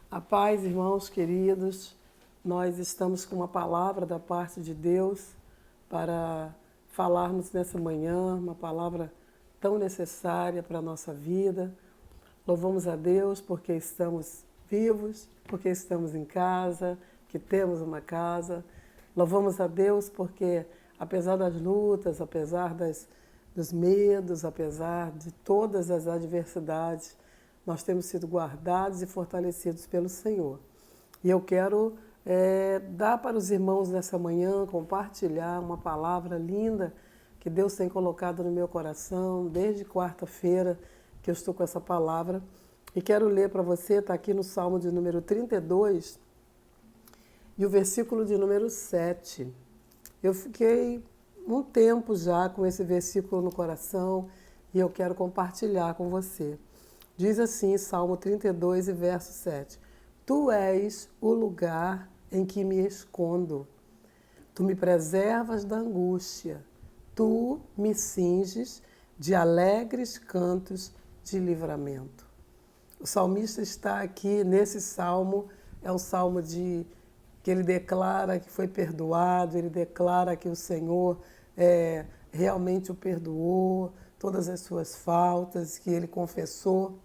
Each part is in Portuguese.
A paz, irmãos queridos, nós estamos com uma palavra da parte de Deus para falarmos nessa manhã, uma palavra tão necessária para a nossa vida. Louvamos a Deus porque estamos vivos, porque estamos em casa, que temos uma casa. Louvamos a Deus porque, apesar das lutas, apesar dos medos, apesar de todas as adversidades, nós temos sido guardados e fortalecidos pelo Senhor. E eu quero dar para os irmãos nessa manhã, compartilhar uma palavra linda que Deus tem colocado no meu coração desde quarta-feira que eu estou com essa palavra. E quero ler para você, está aqui no Salmo de número 32 e o versículo de número 7. Eu fiquei um tempo já com esse versículo no coração e eu quero compartilhar com você. Diz assim, Salmo 32 e verso 7. Tu és o lugar em que me escondo. Tu me preservas da angústia. Tu me cinges de alegres cantos de livramento. O salmista está aqui nesse salmo, é um salmo que ele declara que foi perdoado, ele declara que o Senhor realmente o perdoou, todas as suas faltas, que ele confessou.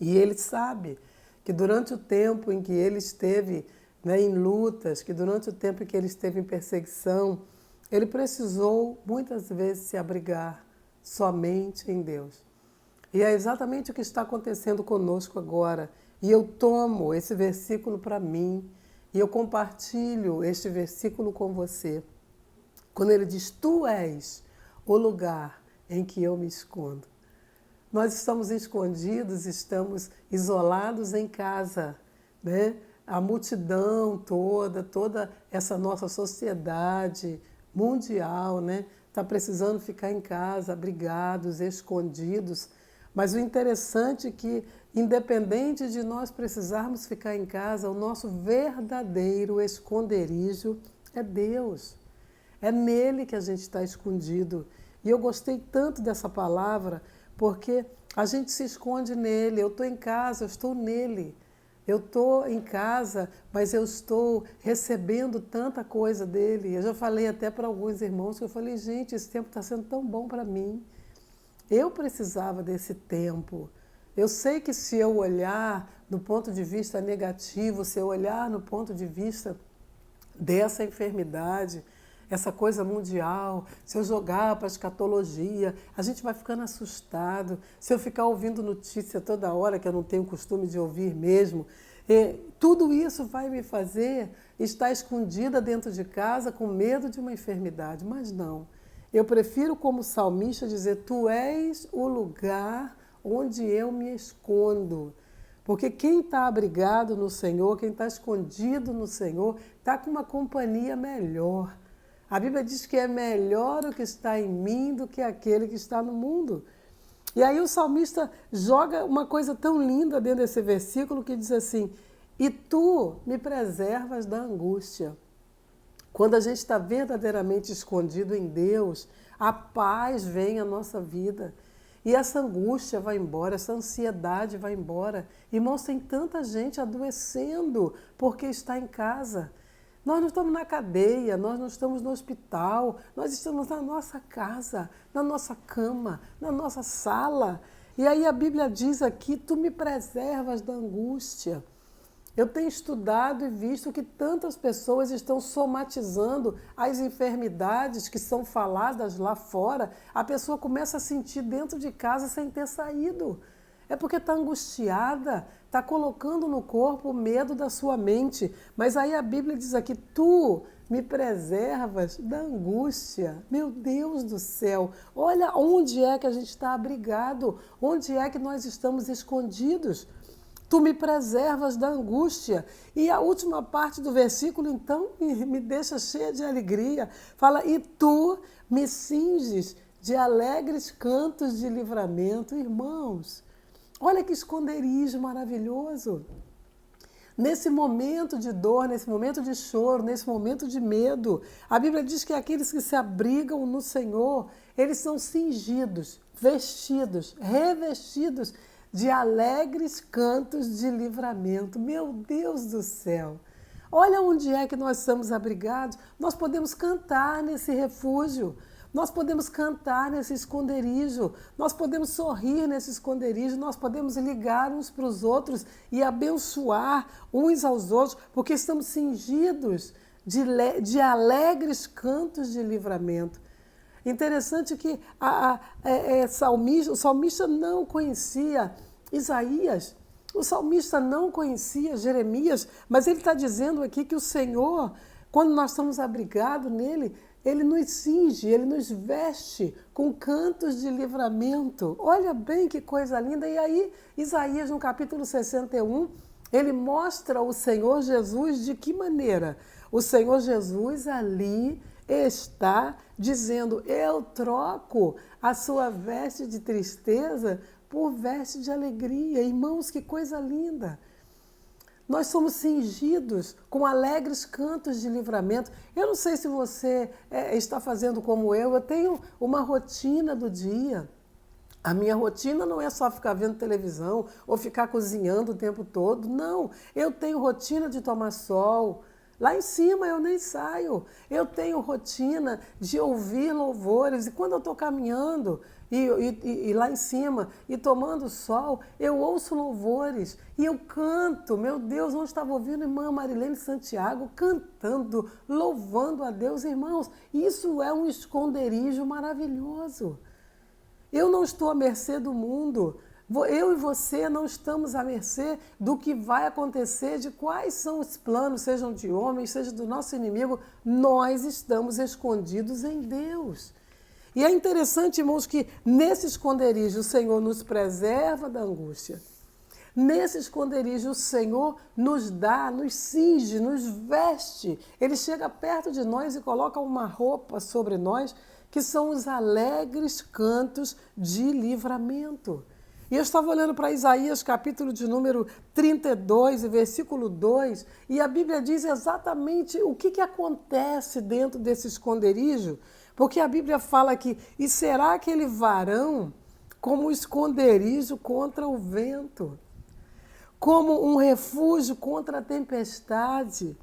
E ele sabe que durante o tempo em que ele esteve em lutas, que durante o tempo em que ele esteve em perseguição, ele precisou muitas vezes se abrigar somente em Deus. E é exatamente o que está acontecendo conosco agora. E eu tomo esse versículo para mim e eu compartilho este versículo com você. Quando ele diz, tu és o lugar em que eu me escondo. Nós estamos escondidos, estamos isolados em casa, né? A multidão toda essa nossa sociedade mundial, né? Está precisando ficar em casa, abrigados, escondidos. Mas o interessante é que, independente de nós precisarmos ficar em casa, o nosso verdadeiro esconderijo é Deus. É nele que a gente está escondido. E eu gostei tanto dessa palavra, porque a gente se esconde nele. Eu estou em casa, eu estou nele. Eu estou em casa, mas eu estou recebendo tanta coisa dele. Eu já falei até para alguns irmãos que eu falei, gente, esse tempo está sendo tão bom para mim. Eu precisava desse tempo. Eu sei que se eu olhar no ponto de vista negativo, se eu olhar no ponto de vista dessa enfermidade, essa coisa mundial, se eu jogar para a escatologia, a gente vai ficando assustado. Se eu ficar ouvindo notícia toda hora, que eu não tenho costume de ouvir mesmo, tudo isso vai me fazer estar escondida dentro de casa com medo de uma enfermidade. Mas não, eu prefiro como salmista dizer, tu és o lugar onde eu me escondo. Porque quem está abrigado no Senhor, quem está escondido no Senhor, está com uma companhia melhor. A Bíblia diz que é melhor o que está em mim do que aquele que está no mundo. E aí o salmista joga uma coisa tão linda dentro desse versículo que diz assim, e tu me preservas da angústia. Quando a gente está verdadeiramente escondido em Deus, a paz vem à nossa vida. E essa angústia vai embora, essa ansiedade vai embora. Irmãos, tem tanta gente adoecendo porque está em casa. Nós não estamos na cadeia, nós não estamos no hospital, nós estamos na nossa casa, na nossa cama, na nossa sala. E aí a Bíblia diz aqui, tu me preservas da angústia. Eu tenho estudado e visto que tantas pessoas estão somatizando as enfermidades que são faladas lá fora. A pessoa começa a sentir dentro de casa sem ter saído. É porque está angustiada, está colocando no corpo o medo da sua mente. Mas aí a Bíblia diz aqui, tu me preservas da angústia. Meu Deus do céu, olha onde é que a gente está abrigado, onde é que nós estamos escondidos. Tu me preservas da angústia. E a última parte do versículo, então, me deixa cheia de alegria. Fala, e tu me cinges de alegres cantos de livramento. Irmãos, olha que esconderijo maravilhoso. Nesse momento de dor, nesse momento de choro, nesse momento de medo, a Bíblia diz que aqueles que se abrigam no Senhor, eles são cingidos, vestidos, revestidos de alegres cantos de livramento. Meu Deus do céu! Olha onde é que nós estamos abrigados. Nós podemos cantar nesse refúgio. Nós podemos cantar nesse esconderijo, nós podemos sorrir nesse esconderijo, nós podemos ligar uns para os outros e abençoar uns aos outros, porque estamos cingidos de alegres cantos de livramento. Interessante que o salmista não conhecia Isaías, o salmista não conhecia Jeremias, mas ele está dizendo aqui que o Senhor, quando nós estamos abrigados nele, ele nos cinge, ele nos veste com cantos de livramento. Olha bem que coisa linda. E aí, Isaías, no capítulo 61, ele mostra o Senhor Jesus de que maneira? O Senhor Jesus ali está dizendo: eu troco a sua veste de tristeza por veste de alegria. Irmãos, que coisa linda! Nós somos cingidos com alegres cantos de livramento. Eu não sei se você está fazendo como eu tenho uma rotina do dia. A minha rotina não é só ficar vendo televisão ou ficar cozinhando o tempo todo. Não, eu tenho rotina de tomar sol. Lá em cima eu nem saio. Eu tenho rotina de ouvir louvores. E quando eu estou caminhando e lá em cima e tomando sol, eu ouço louvores e eu canto. Meu Deus, onde estava ouvindo a irmã Marilene Santiago cantando, louvando a Deus, irmãos. Isso é um esconderijo maravilhoso. Eu não estou à mercê do mundo. Eu e você não estamos à mercê do que vai acontecer, de quais são os planos, sejam de homens, seja do nosso inimigo. Nós estamos escondidos em Deus. E é interessante, irmãos, que nesse esconderijo o Senhor nos preserva da angústia. Nesse esconderijo o Senhor nos dá, nos cinge, nos veste. Ele chega perto de nós e coloca uma roupa sobre nós, que são os alegres cantos de livramento. E eu estava olhando para Isaías, capítulo de número 32, versículo 2, e a Bíblia diz exatamente o que acontece dentro desse esconderijo, porque a Bíblia fala que, e será aquele varão como esconderijo contra o vento, como um refúgio contra a tempestade,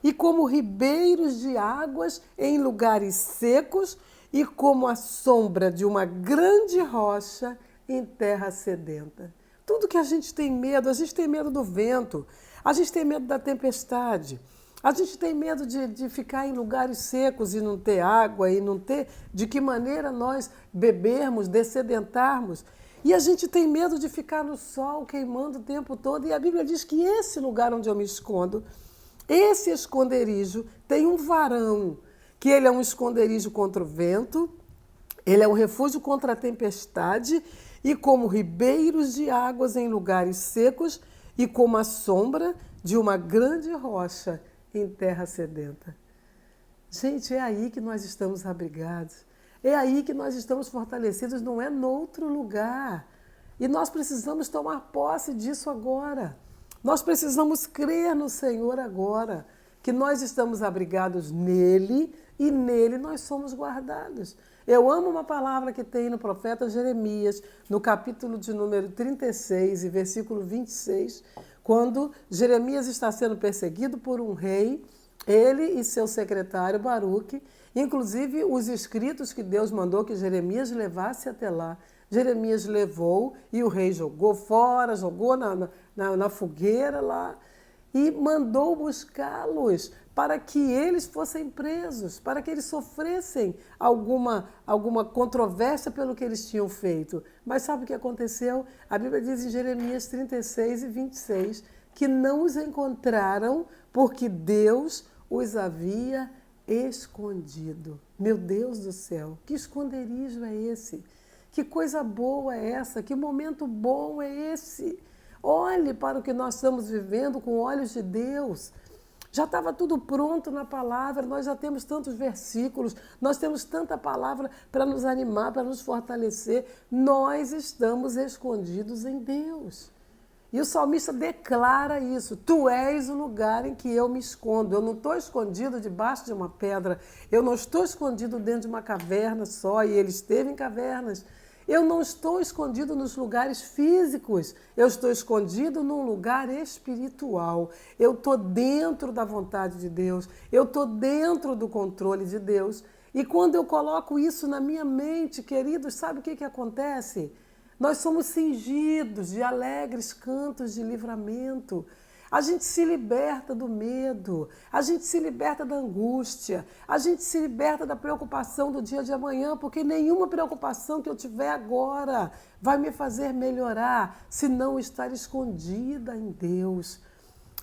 e como ribeiros de águas em lugares secos, e como a sombra de uma grande rocha em terra sedenta. Tudo que a gente tem medo do vento, a gente tem medo da tempestade, a gente tem medo de ficar em lugares secos e não ter água e não ter de que maneira nós bebermos, dessedentarmos. E a gente tem medo de ficar no sol queimando o tempo todo. E a Bíblia diz que esse lugar onde eu me escondo, esse esconderijo, tem um varão, que ele é um esconderijo contra o vento, ele é um refúgio contra a tempestade, e como ribeiros de águas em lugares secos, e como a sombra de uma grande rocha em terra sedenta. Gente, é aí que nós estamos abrigados. É aí que nós estamos fortalecidos, não é noutro lugar. E nós precisamos tomar posse disso agora. Nós precisamos crer no Senhor agora, que nós estamos abrigados nele e nele nós somos guardados. Eu amo uma palavra que tem no profeta Jeremias, no capítulo de número 36 e versículo 26, quando Jeremias está sendo perseguido por um rei, ele e seu secretário Baruque, inclusive os escritos que Deus mandou que Jeremias levasse até lá. Jeremias levou e o rei jogou fora, jogou na fogueira lá e mandou buscá-los para que eles fossem presos, para que eles sofressem alguma controvérsia pelo que eles tinham feito. Mas sabe o que aconteceu? A Bíblia diz em Jeremias 36 e 26 que não os encontraram porque Deus os havia escondido. Meu Deus do céu, que esconderijo é esse? Que coisa boa é essa? Que momento bom é esse? Olhe para o que nós estamos vivendo com olhos de Deus. Já estava tudo pronto na palavra, nós já temos tantos versículos, nós temos tanta palavra para nos animar, para nos fortalecer. Nós estamos escondidos em Deus. E o salmista declara isso: tu és o lugar em que eu me escondo. Eu não estou escondido debaixo de uma pedra, eu não estou escondido dentro de uma caverna só, e ele esteve em cavernas. Eu não estou escondido nos lugares físicos, eu estou escondido num lugar espiritual. Eu estou dentro da vontade de Deus, eu estou dentro do controle de Deus. E quando eu coloco isso na minha mente, queridos, sabe o que acontece? Nós somos cingidos de alegres cantos de livramento. A gente se liberta do medo, a gente se liberta da angústia, a gente se liberta da preocupação do dia de amanhã, porque nenhuma preocupação que eu tiver agora vai me fazer melhorar se não estar escondida em Deus.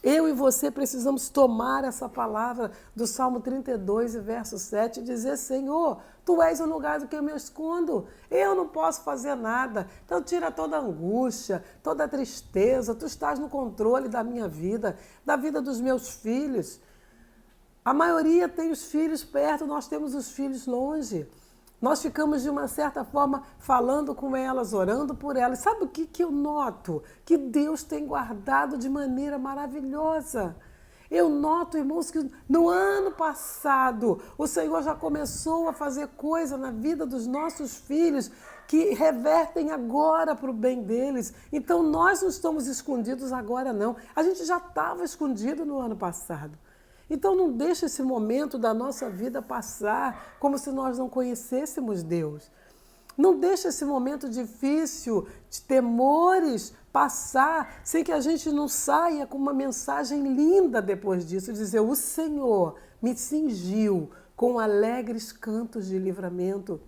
Eu e você precisamos tomar essa palavra do Salmo 32, verso 7 e dizer: Senhor, Tu és o lugar do que eu me escondo. Eu não posso fazer nada. Então tira toda a angústia, toda a tristeza. Tu estás no controle da minha vida, da vida dos meus filhos. A maioria tem os filhos perto, nós temos os filhos longe. Nós ficamos, de uma certa forma, falando com elas, orando por elas. Sabe o que eu noto? Que Deus tem guardado de maneira maravilhosa. Eu noto, irmãos, que no ano passado o Senhor já começou a fazer coisa na vida dos nossos filhos que revertem agora para o bem deles. Então nós não estamos escondidos agora, não. A gente já estava escondido no ano passado. Então não deixe esse momento da nossa vida passar como se nós não conhecêssemos Deus. Não deixe esse momento difícil, de temores, passar sem que a gente não saia com uma mensagem linda depois disso. Dizer: o Senhor me cingiu com alegres cantos de livramento.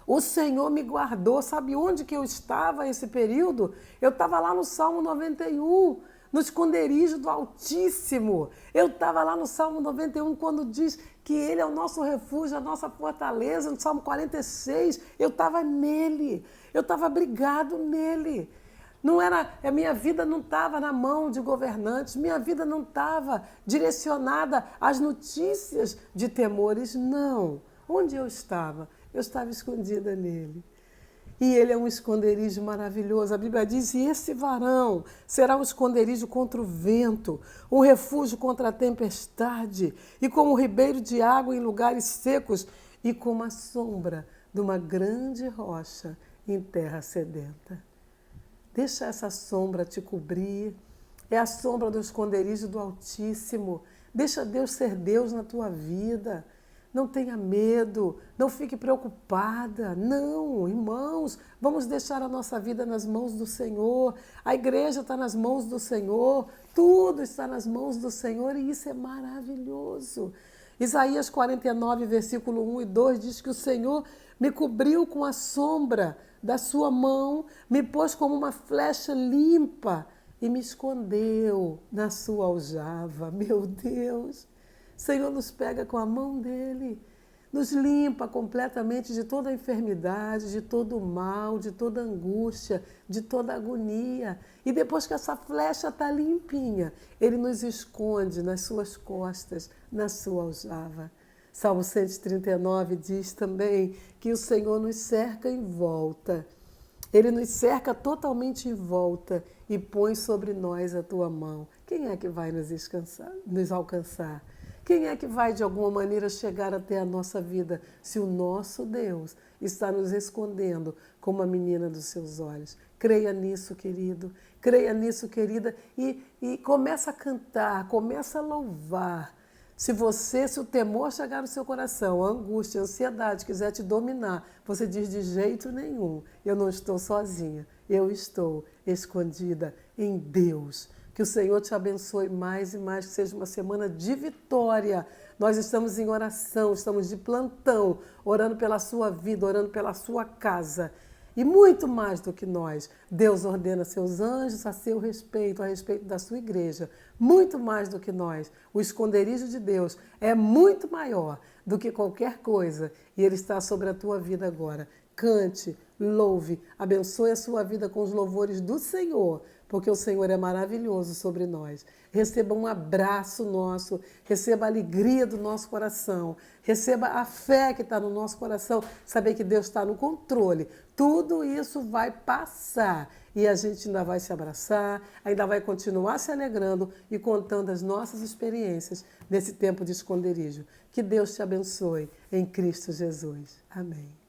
O Senhor me guardou. Sabe onde que eu estava esse período? Eu estava lá no Salmo 91. No esconderijo do Altíssimo. Eu estava lá no Salmo 91, quando diz que Ele é o nosso refúgio, a nossa fortaleza. No Salmo 46, eu estava nele. Eu estava abrigado nele. Não era, a minha vida não estava na mão de governantes, minha vida não estava direcionada às notícias de temores, não. Onde eu estava? Eu estava escondida nele. E ele é um esconderijo maravilhoso. A Bíblia diz: e esse varão será um esconderijo contra o vento, um refúgio contra a tempestade, e como um ribeiro de água em lugares secos, e como a sombra de uma grande rocha em terra sedenta. Deixa essa sombra te cobrir. É a sombra do esconderijo do Altíssimo. Deixa Deus ser Deus na tua vida. Não tenha medo, não fique preocupada. Não, irmãos, vamos deixar a nossa vida nas mãos do Senhor. A igreja está nas mãos do Senhor, tudo está nas mãos do Senhor e isso é maravilhoso. Isaías 49, versículo 1 e 2 diz que o Senhor me cobriu com a sombra da sua mão, me pôs como uma flecha limpa e me escondeu na sua aljava. Meu Deus! O Senhor nos pega com a mão dele, nos limpa completamente de toda a enfermidade, de todo o mal, de toda a angústia, de toda a agonia. E depois que essa flecha está limpinha, ele nos esconde nas suas costas, na sua aljava. Salmo 139 diz também que o Senhor nos cerca em volta. Ele nos cerca totalmente em volta e põe sobre nós a tua mão. Quem é que vai nos alcançar? Quem é que vai, de alguma maneira, chegar até a nossa vida se o nosso Deus está nos escondendo como a menina dos seus olhos? Creia nisso, querido. Creia nisso, querida. E começa a cantar, começa a louvar. Se o temor chegar no seu coração, a angústia, a ansiedade quiser te dominar, você diz: de jeito nenhum, eu não estou sozinha. Eu estou escondida em Deus. Que o Senhor te abençoe mais e mais, que seja uma semana de vitória. Nós estamos em oração, estamos de plantão, orando pela sua vida, orando pela sua casa. E muito mais do que nós, Deus ordena seus anjos a seu respeito, a respeito da sua igreja. Muito mais do que nós. O esconderijo de Deus é muito maior do que qualquer coisa. E Ele está sobre a tua vida agora. Cante, louve, abençoe a sua vida com os louvores do Senhor, porque o Senhor é maravilhoso sobre nós. Receba um abraço nosso, receba a alegria do nosso coração, receba a fé que está no nosso coração, saber que Deus está no controle. Tudo isso vai passar e a gente ainda vai se abraçar, ainda vai continuar se alegrando e contando as nossas experiências nesse tempo de esconderijo. Que Deus te abençoe em Cristo Jesus. Amém.